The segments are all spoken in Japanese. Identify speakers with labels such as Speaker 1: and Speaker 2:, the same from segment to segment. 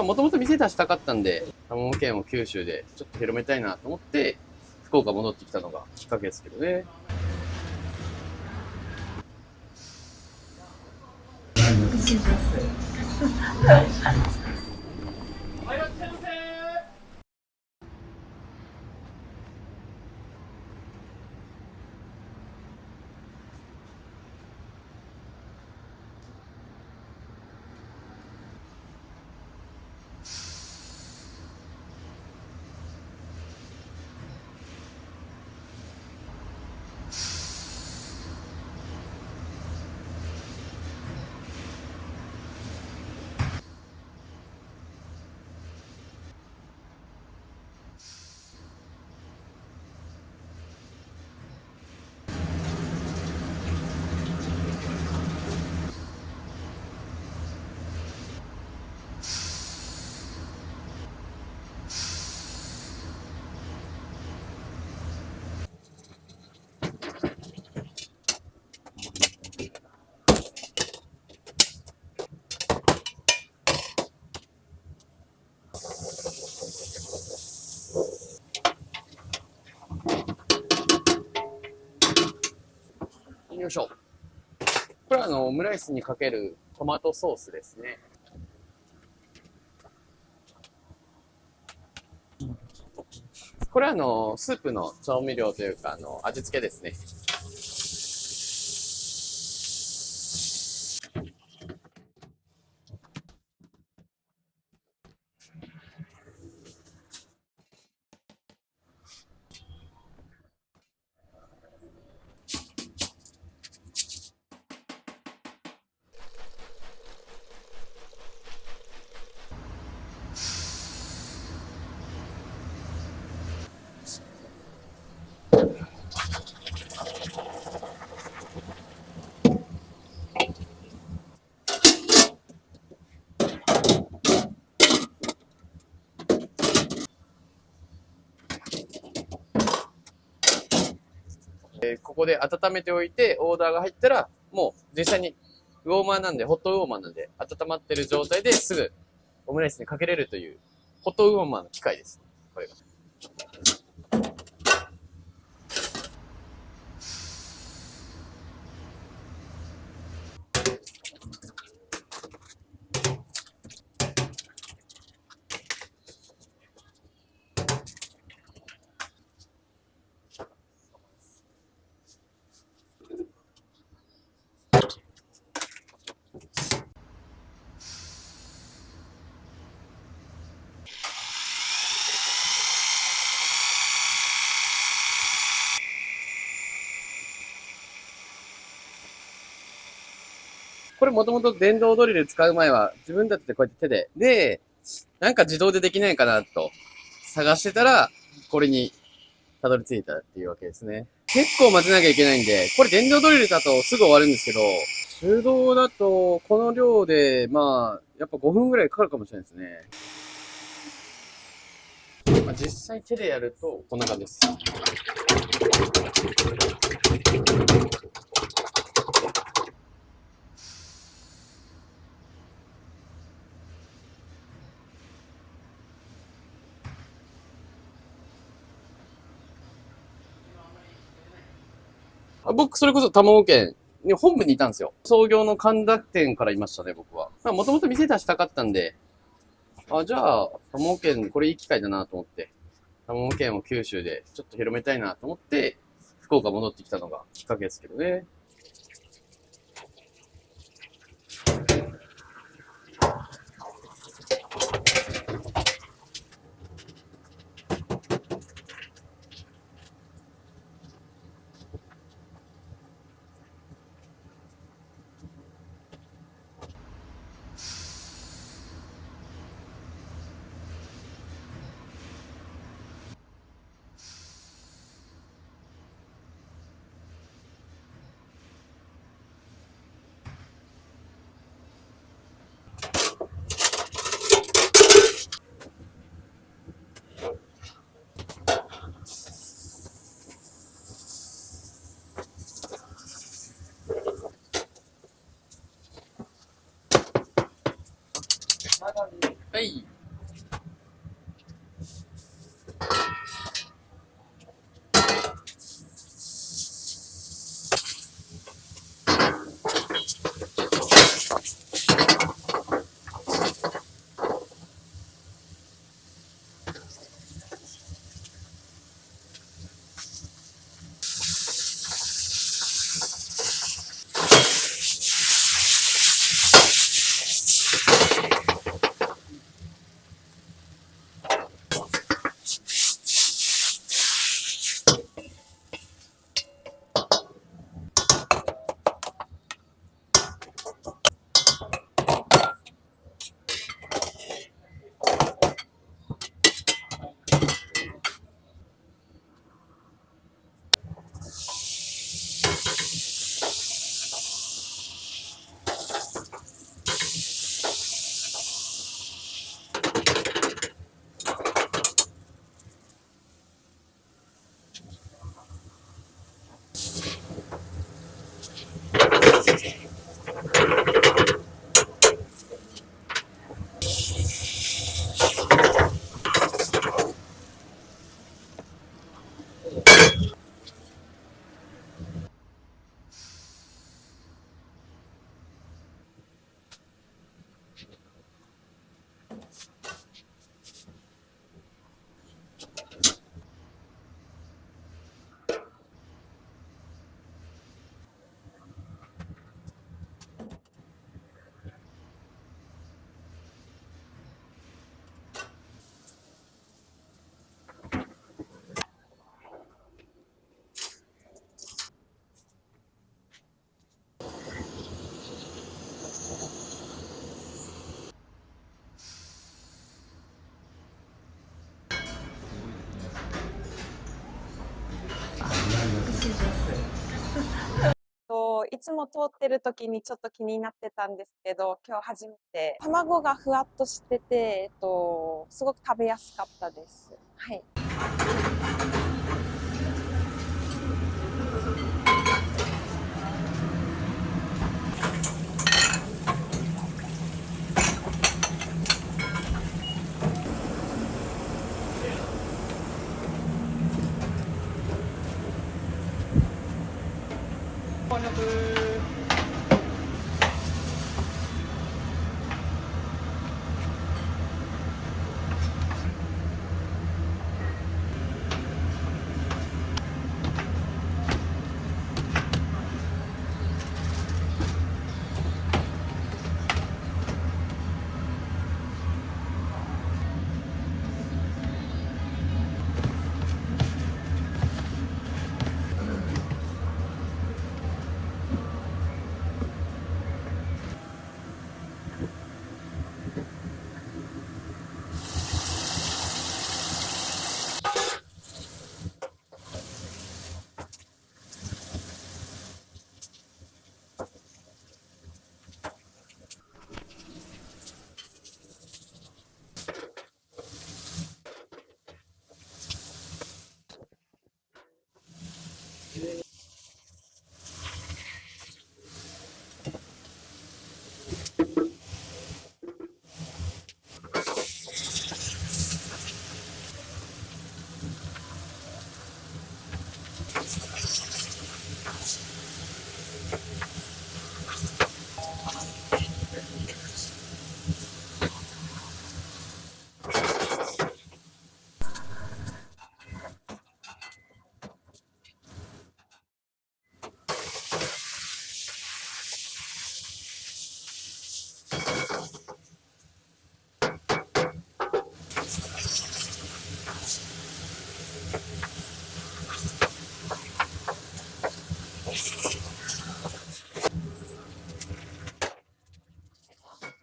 Speaker 1: もともと店出したかったんで、卵県を九州でちょっと広めたいなと思って、福岡戻ってきたのがきっかけですけどね。
Speaker 2: します。
Speaker 1: よいしょ。これはオムライスにかけるトマトソースですね。これはスープの調味料というか、味付けですね。ここで温めておいて、オーダーが入ったら、もう実際にウォーマーなんで、ホットウォーマーなんで、温まってる状態ですぐオムライスにかけれるという、ホットウォーマーの機械です。これが。これもともと電動ドリル使う前は自分たちでこうやって手で、なんか自動でできないかなと探してたら、これにたどり着いたっていうわけですね。結構混ぜなきゃいけないんで、これ電動ドリルだとすぐ終わるんですけど、手動だとこの量で、やっぱ5分ぐらいかかるかもしれないですね。実際手でやるとこんな感じです。僕、それこそ卵県に本部にいたんですよ。創業の神田店からいましたね、僕は。もともと店出したかったんで、じゃあ、卵県、これいい機会だなと思って、卵県を九州でちょっと広めたいなと思って、福岡戻ってきたのがきっかけですけどね。はい。
Speaker 3: つも通ってる時にちょっと気になってたんですけど、今日初めて。卵がふわっとしてて、すごく食べやすかったです。はい。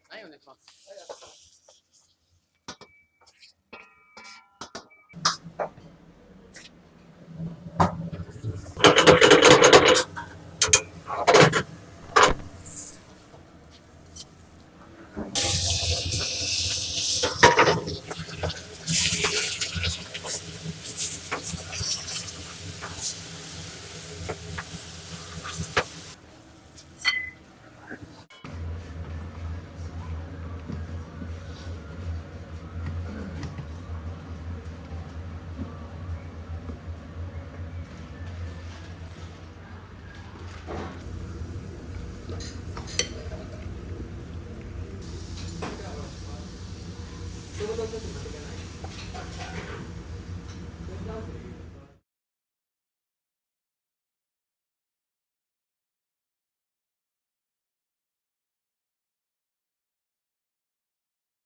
Speaker 1: はい、お願いします。